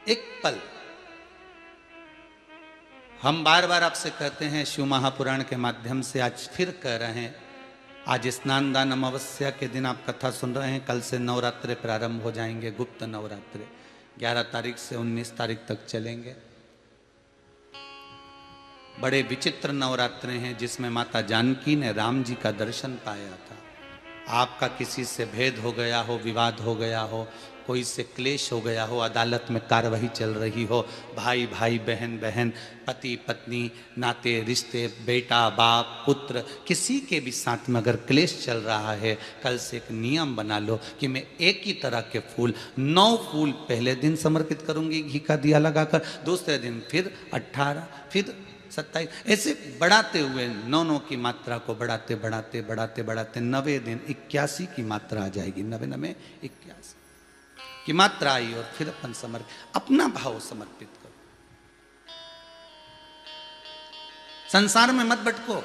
एक पल हम बार बार आपसे कहते हैं, शिव महापुराण के माध्यम से आज फिर कह रहे हैं। आज स्नान दान अमावस्या के दिन आप कथा सुन रहे हैं। कल से नवरात्रे प्रारंभ हो जाएंगे, गुप्त नवरात्रे 11 तारीख से 19 तारीख तक चलेंगे। बड़े विचित्र नवरात्रे हैं जिसमें माता जानकी ने राम जी का दर्शन पाया था। आपका किसी से भेद हो गया हो, विवाद हो गया हो, कोई से क्लेश हो गया हो, अदालत में कार्यवाही चल रही हो, भाई भाई, बहन बहन, पति पत्नी, नाते रिश्ते, बेटा बाप पुत्र, किसी के भी साथ में अगर क्लेश चल रहा है, कल से एक नियम बना लो कि मैं एक ही तरह के फूल 9 फूल पहले दिन समर्पित करूंगी घी का दिया लगाकर, दूसरे दिन फिर 18, फिर 27, ऐसे बढ़ाते हुए 9 की मात्रा को बढ़ाते बढ़ाते बढ़ाते बढ़ाते 9वें दिन 81 की मात्रा आ जाएगी। 9 81 की मात्रा आई और फिर अपन अपना भाव समर्पित करो। संसार में मत भटको।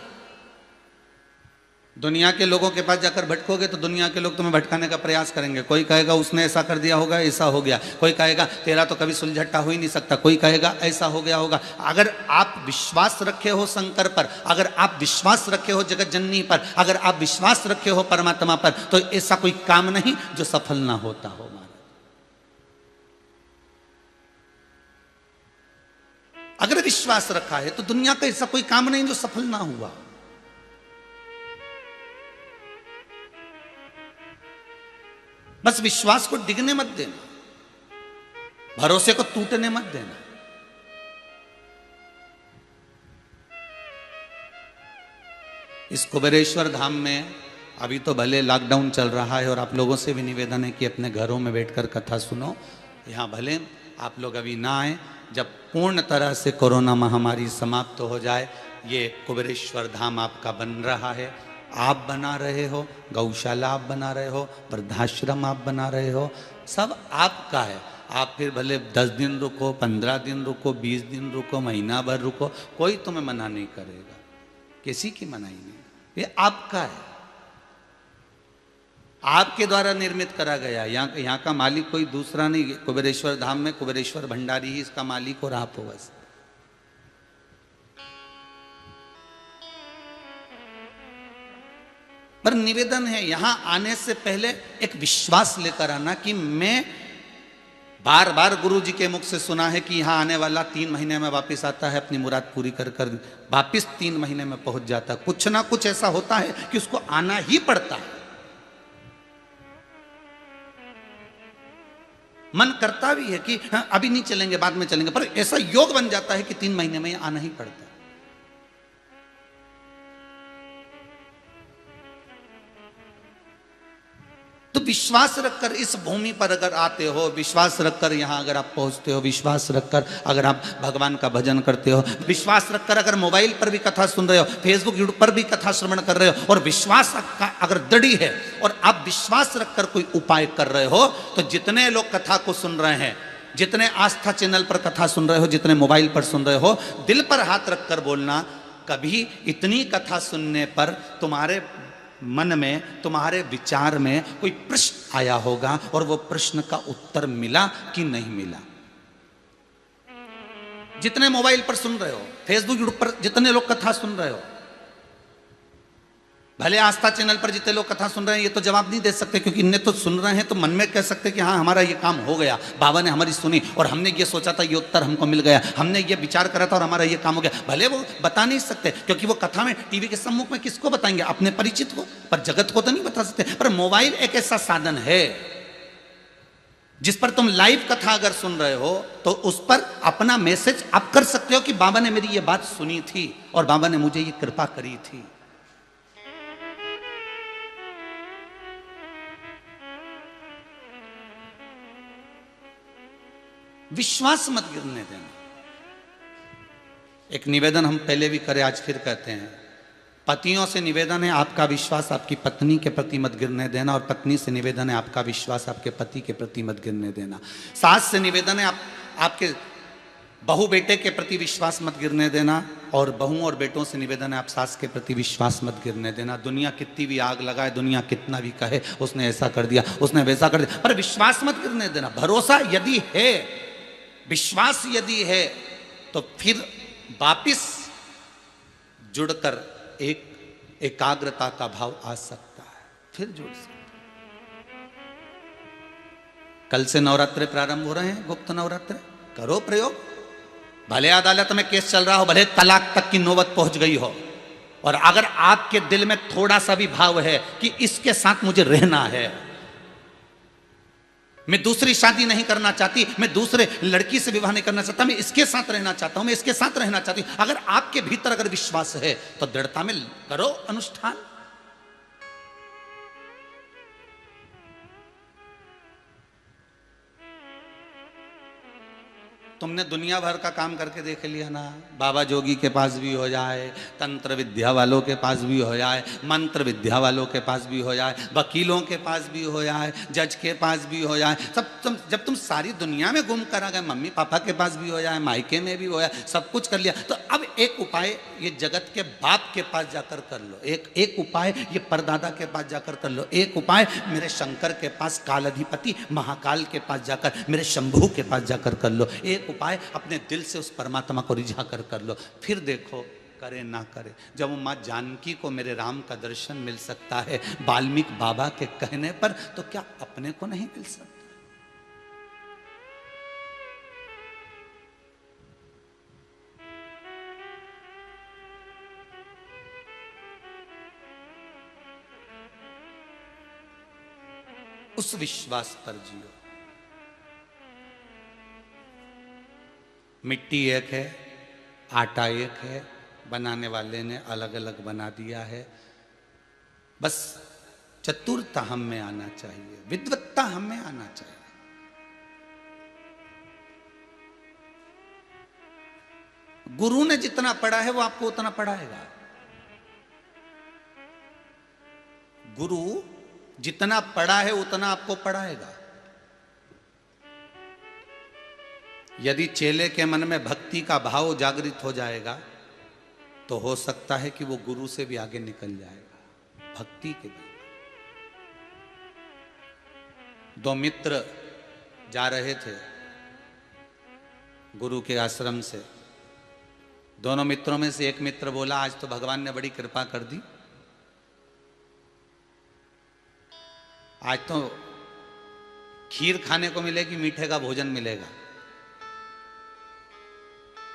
दुनिया के लोगों के पास जाकर भटकोगे तो दुनिया के लोग तुम्हें भटकाने का प्रयास करेंगे। कोई कहेगा उसने ऐसा कर दिया होगा, ऐसा हो गया। कोई कहेगा तेरा तो कभी सुलझट्टा हो ही नहीं सकता। कोई कहेगा ऐसा हो गया होगा। अगर आप विश्वास रखे हो शंकर पर, अगर आप विश्वास रखे हो जगत जननी पर, अगर आप विश्वास रखे हो परमात्मा पर, तो ऐसा कोई काम नहीं जो सफल ना होता हो। अगर विश्वास रखा है तो दुनिया का ऐसा कोई काम नहीं जो सफल ना हुआ। बस विश्वास को डिगने मत देना, भरोसे को टूटने मत देना। इस कुबेरेश्वर धाम में अभी तो भले लॉकडाउन चल रहा है और आप लोगों से भी निवेदन है कि अपने घरों में बैठकर कथा सुनो। यहां भले आप लोग अभी ना आए, जब पूर्ण तरह से कोरोना महामारी समाप्त हो जाए, ये कुबेरेश्वर धाम आपका बन रहा है। आप बना रहे हो, गौशाला आप बना रहे हो, वृद्धाश्रम आप बना रहे हो, सब आपका है। आप फिर भले 10 दिन रुको, 15 दिन रुको, 20 दिन रुको, महीना भर रुको, कोई तुम्हें मना नहीं करेगा। किसी की मनाही नहीं, ये आपका है, आपके द्वारा निर्मित करा गया। यहाँ का मालिक कोई दूसरा नहीं। कुबेरेश्वर धाम में कुबेरेश्वर भंडारी ही इसका मालिक और आप हो बस। पर निवेदन है यहां आने से पहले एक विश्वास लेकर आना कि मैं बार बार गुरु जी के मुख से सुना है कि यहां आने वाला 3 महीने में वापस आता है, अपनी मुराद पूरी कर कर वापस 3 महीने में पहुंच जाता है। कुछ ना कुछ ऐसा होता है कि उसको आना ही पड़ता है। मन करता भी है कि हाँ, अभी नहीं चलेंगे, बाद में चलेंगे, पर ऐसा योग बन जाता है कि 3 महीने में आना ही पड़ता है। तो विश्वास रखकर इस भूमि पर अगर आते हो, विश्वास रखकर यहां अगर आप पहुंचते हो, विश्वास रखकर अगर आप भगवान का भजन करते हो, विश्वास रखकर अगर मोबाइल पर भी कथा सुन रहे हो, फेसबुक यूट्यूब पर भी कथा श्रवण कर रहे हो, और विश्वास अगर दृढ़ है और आप विश्वास रखकर कोई उपाय कर रहे हो, तो जितने लोग कथा को सुन रहे हैं, जितने आस्था चैनल पर कथा सुन रहे हो, जितने मोबाइल पर सुन रहे हो, दिल पर हाथ रखकर बोलना, कभी इतनी कथा सुनने पर तुम्हारे मन में, तुम्हारे विचार में कोई प्रश्न आया होगा और वो प्रश्न का उत्तर मिला कि नहीं मिला। जितने मोबाइल पर सुन रहे हो, फेसबुक यूट्यूब पर जितने लोग कथा सुन रहे हो, भले आस्था चैनल पर जितने लोग कथा सुन रहे हैं, ये तो जवाब नहीं दे सकते क्योंकि इन्हें तो सुन रहे हैं तो मन में कह सकते कि हाँ हमारा ये काम हो गया, बाबा ने हमारी सुनी और हमने ये सोचा था, ये उत्तर हमको मिल गया, हमने ये विचार करा था और हमारा ये काम हो गया। भले वो बता नहीं सकते क्योंकि वो कथा में टीवी के सम्मुख में किसको बताएंगे, अपने परिचित को, पर जगत को तो नहीं बता सकते। पर मोबाइल एक ऐसा साधन है जिस पर तुम लाइव कथा अगर सुन रहे हो तो उस पर अपना मैसेज आप कर सकते हो कि बाबा ने मेरी ये बात सुनी थी और बाबा ने मुझे ये कृपा करी थी। विश्वास मत गिरने देना। एक निवेदन हम पहले भी करे, आज फिर कहते हैं, पतियों से निवेदन है आपका विश्वास आपकी पत्नी के प्रति मत गिरने देना, और पत्नी से निवेदन है आपका विश्वास आपके पति के प्रति मत गिरने देना। सास से निवेदन है आपके बहू बेटे के प्रति विश्वास मत गिरने देना, और बहू और बेटों से निवेदन है आप सास के प्रति विश्वास मत गिरने देना। दुनिया कितनी भी आग लगाए, दुनिया कितना भी कहे उसने ऐसा कर दिया, उसने वैसा कर दिया, पर विश्वास मत गिरने देना। भरोसा यदि है विश्वास यदि है तो फिर वापिस जुड़कर एक एकाग्रता का भाव आ सकता है, फिर जुड़ सकता है। कल से नवरात्रे प्रारंभ हो रहे हैं, गुप्त नवरात्रे, करो प्रयोग। भले अदालत में केस चल रहा हो, भले तलाक तक की नौबत पहुंच गई हो, और अगर आपके दिल में थोड़ा सा भी भाव है कि इसके साथ मुझे रहना है, मैं दूसरी शादी नहीं करना चाहती, मैं दूसरे लड़की से विवाह नहीं करना चाहता, मैं इसके साथ रहना चाहता हूं, मैं इसके साथ रहना चाहती हूं, अगर आपके भीतर अगर विश्वास है तो दृढ़ता में करो अनुष्ठान। तुमने दुनिया भर का काम करके देख लिया ना, बाबा जोगी के पास भी हो जाए, तंत्र विद्या वालों के पास भी हो जाए, मंत्र विद्या वालों के पास भी हो जाए, वकीलों के पास भी हो जाए, जज के पास भी हो जाए, सब जब तुम सारी दुनिया में घूम कर आ गए, मम्मी पापा के पास भी हो जाए, मायके में भी हो जाए, सब कुछ कर लिया, तो अब एक उपाय ये जगत के बाप के पास जाकर कर लो, एक उपाय ये परदादा के पास जाकर कर लो, एक उपाय मेरे शंकर के पास, कालाधिपति महाकाल के पास जाकर, मेरे शंभू के पास जाकर कर लो, एक उपाय अपने दिल से उस परमात्मा को रिझा कर लो। फिर देखो करे ना करे, जब वो माँ जानकी को मेरे राम का दर्शन मिल सकता है वाल्मीकि बाबा के कहने पर, तो क्या अपने को नहीं मिल सकता? उस विश्वास पर जियो। मिट्टी एक है, आटा एक है, बनाने वाले ने अलग अलग बना दिया है, बस चतुरता हम में आना चाहिए, विद्वत्ता हम में आना चाहिए। गुरु ने जितना पढ़ा है वो आपको उतना पढ़ाएगा। गुरु जितना पढ़ा है उतना आपको पढ़ाएगा। यदि चेले के मन में भक्ति का भाव जागृत हो जाएगा तो हो सकता है कि वो गुरु से भी आगे निकल जाएगा भक्ति के लिए। दो मित्र जा रहे थे गुरु के आश्रम से। दोनों मित्रों में से एक मित्र बोला, आज तो भगवान ने बड़ी कृपा कर दी, आज तो खीर खाने को मिलेगी, मीठे का भोजन मिलेगा।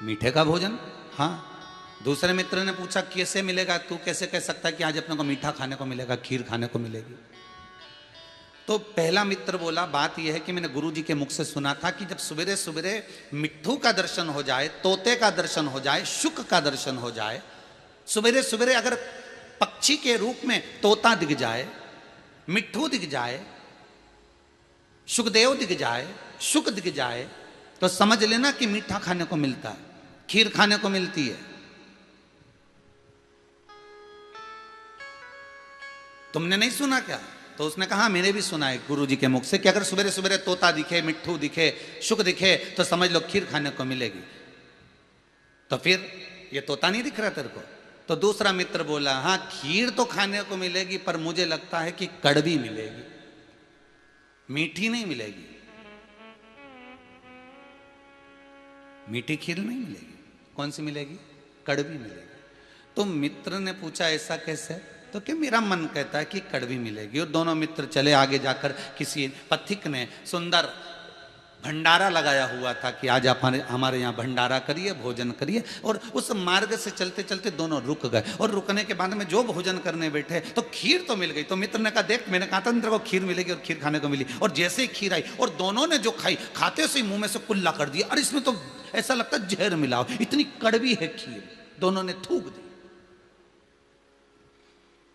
मीठे का भोजन? हाँ। दूसरे मित्र ने पूछा कैसे मिलेगा, तू कैसे कह सकता है कि आज अपने को मीठा खाने को मिलेगा, खीर खाने को मिलेगी? तो पहला मित्र बोला, बात यह है कि मैंने गुरुजी के मुख से सुना था कि जब सवेरे सवेरे मिट्ठू का दर्शन हो जाए, तोते का दर्शन हो जाए, शुक का दर्शन हो जाए, सवेरे सवेरे अगर पक्षी के रूप में तोता दिख जाए, मिट्ठू दिख जाए, सुखदेव दिख जाए, शुक दिख जाए, तो समझ लेना कि मीठा खाने को मिलता है, खीर खाने को मिलती है। तुमने नहीं सुना क्या? तो उसने कहा मैंने भी सुना है गुरुजी के मुख से कि अगर सवेरे सवेरे तोता दिखे, मिट्ठू दिखे, शुक दिखे तो समझ लो खीर खाने को मिलेगी। तो फिर ये तोता नहीं दिख रहा तेरे को? तो दूसरा मित्र बोला, हाँ खीर तो खाने को मिलेगी पर मुझे लगता है कि कड़वी मिलेगी, मीठी नहीं मिलेगी। मीठी खीर नहीं मिलेगी, कौन सी मिलेगी? कड़वी मिलेगी। तो मित्र ने पूछा ऐसा कैसे? तो कि मेरा मन कहता है कि कड़वी मिलेगी। और दोनों मित्र चले। आगे जाकर किसी पथिक ने सुंदर भंडारा लगाया हुआ था कि आज आप हमारे यहाँ भंडारा करिए, भोजन करिए। और उस मार्ग से चलते चलते दोनों रुक गए। और रुकने के बाद में जो भोजन करने बैठे तो खीर तो मिल गई। तो मित्र ने कहा देख, मैंने कहा था तेरे को खीर मिलेगी, और खीर खाने को मिली। और जैसे ही खीर आई और दोनों ने जो खाई, खाते से ही मुंह में से कुल्ला कर दिया। और इसमें तो ऐसा लगता है जहर मिला हो, इतनी कड़वी है खीर। दोनों ने थूक दी।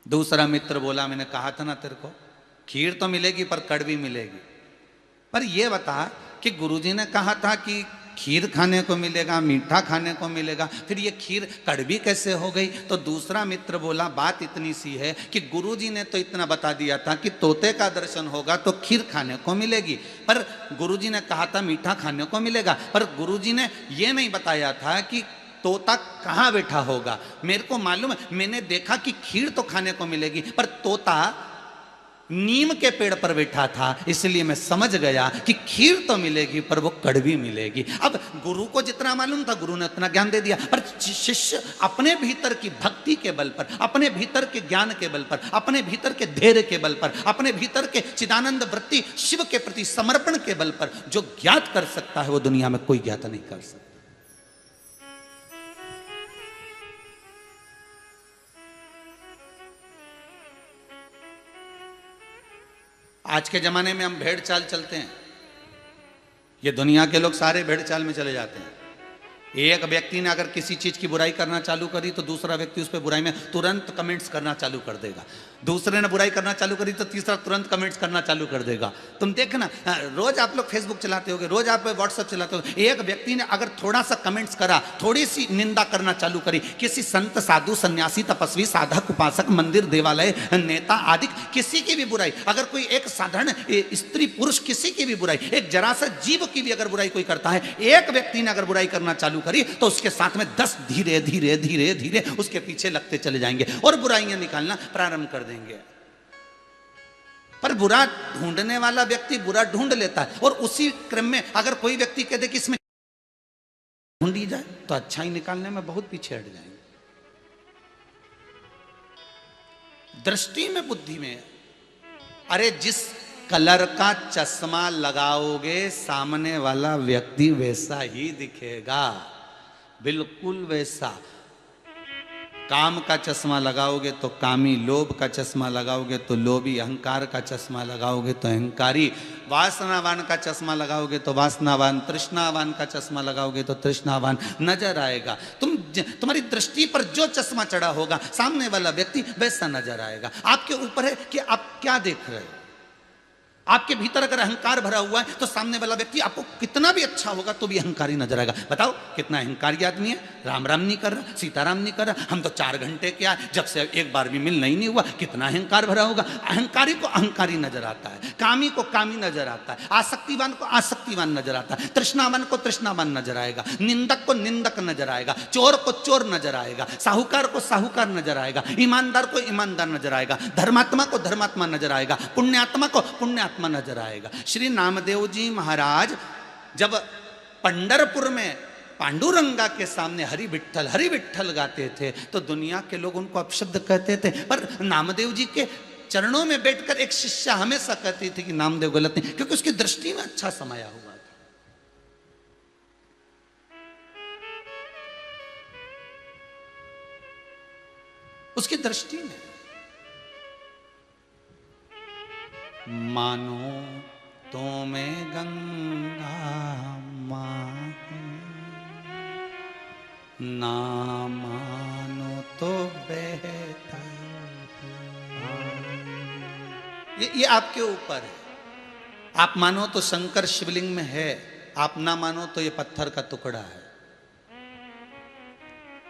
दूसरा मित्र बोला, मैंने कहा था ना तेरे को खीर तो मिलेगी पर कड़वी मिलेगी। पर यह बता कि गुरुजी ने कहा था कि खीर खाने को मिलेगा, मीठा खाने को मिलेगा, फिर ये खीर कड़वी कैसे हो गई? तो दूसरा मित्र बोला, बात इतनी सी है कि गुरुजी ने तो इतना बता दिया था कि तोते का दर्शन होगा तो खीर खाने को मिलेगी, पर गुरुजी ने कहा था मीठा खाने को मिलेगा। पर गुरुजी ने ये नहीं बताया था कि तोता कहाँ बैठा होगा। मेरे को मालूम है, मैंने देखा कि खीर तो खाने को मिलेगी पर तोता नीम के पेड़ पर बैठा था, इसलिए मैं समझ गया कि खीर तो मिलेगी पर वो कड़वी मिलेगी। अब गुरु को जितना मालूम था गुरु ने उतना ज्ञान दे दिया, पर शिष्य अपने भीतर की भक्ति के बल पर, अपने भीतर के ज्ञान के बल पर, अपने भीतर के धैर्य के बल पर, अपने भीतर के चिदानंद वृत्ति शिव के प्रति समर्पण के बल पर जो ज्ञात कर सकता है वो दुनिया में कोई ज्ञात नहीं कर सकता। आज के जमाने में हम भेड़ चाल चलते हैं, ये दुनिया के लोग सारे भेड़ चाल में चले जाते हैं। एक व्यक्ति ने अगर किसी चीज की बुराई करना चालू करी तो दूसरा व्यक्ति उस पर बुराई में तुरंत कमेंट्स करना चालू कर देगा, दूसरे ने बुराई करना चालू करी तो तीसरा तुरंत कमेंट्स करना चालू कर देगा। तुम देखना, रोज आप लोग फेसबुक चलाते होगे, रोज आप व्हाट्सएप चलाते हो, एक व्यक्ति ने अगर थोड़ा सा कमेंट्स करा, थोड़ी सी निंदा करना चालू करी, किसी संत साधु सन्यासी तपस्वी साधक उपासक मंदिर देवालय नेता आदि किसी की भी बुराई, अगर कोई एक साधारण स्त्री पुरुष किसी की भी बुराई, एक जरा सा जीव की भी अगर बुराई कोई करता है, एक व्यक्ति ने अगर बुराई करना चालू करी तो उसके साथ में 10 धीरे धीरे धीरे धीरे उसके पीछे लगते चले जाएंगे और बुराइयां निकालना प्रारंभ कर देंगे। पर बुरा ढूंढने वाला व्यक्ति बुरा ढूंढ लेता है, और उसी क्रम में अगर कोई व्यक्ति कह दे कि इसमें ढूंढी जाए तो अच्छाई निकालने में बहुत पीछे हट जाएंगे। दृष्टि में बुद्धि में, अरे जिस कलर का चश्मा लगाओगे सामने वाला व्यक्ति वैसा ही दिखेगा, बिल्कुल वैसा। काम का चश्मा लगाओगे तो कामी, लोभ का चश्मा लगाओगे तो लोभी, अहंकार का चश्मा लगाओगे तो अहंकारी, वासनावान का चश्मा लगाओगे तो वासनावान, तृष्णावान का चश्मा लगाओगे तो तृष्णावान नजर आएगा। तुम्हारी दृष्टि पर जो चश्मा चढ़ा होगा सामने वाला व्यक्ति वैसा नजर आएगा। आपके ऊपर है कि आप क्या देख रहे हो। आपके भीतर अगर अहंकार भरा हुआ है तो सामने वाला व्यक्ति आपको कितना भी अच्छा होगा तो भी अहंकारी नजर आएगा। बताओ कितना अहंकारी आदमी है, राम राम नहीं कर रहा, सीताराम नहीं कर रहा, हम तो 4 घंटे के आए, जब से एक बार भी मिलना ही नहीं हुआ, कितना अहंकार भरा होगा। अहंकारी को अहंकारी नजर आता है, कामी को कामी नजर आता है, आसक्तिवान को आसक्तिवान नजर आता है, तृष्णावान को तृष्णावान नजर आएगा, निंदक को निंदक नजर आएगा, चोर को चोर नजर आएगा, साहूकार को साहूकार नजर आएगा, ईमानदार को ईमानदार नजर आएगा, धर्मात्मा को धर्मात्मा नजर आएगा, पुण्यात्मा को पुण्यात्मा नजर आएगा। श्री नामदेव जी महाराज जब पंढरपुर में पांडुरंगा के सामने हरि विठ्ठल गाते थे तो दुनिया के लोग उनको अपशब्द कहते थे, पर नामदेव जी के चरणों में बैठकर एक शिष्या हमेशा कहती थी कि नामदेव गलत नहीं, क्योंकि उसकी दृष्टि में अच्छा समाया हुआ था। उसकी दृष्टि में मानो तो मैं गंगा माँ, ना मानो तो बहता। ये आपके ऊपर है। आप मानो तो शंकर शिवलिंग में है, आप ना मानो तो ये पत्थर का टुकड़ा है।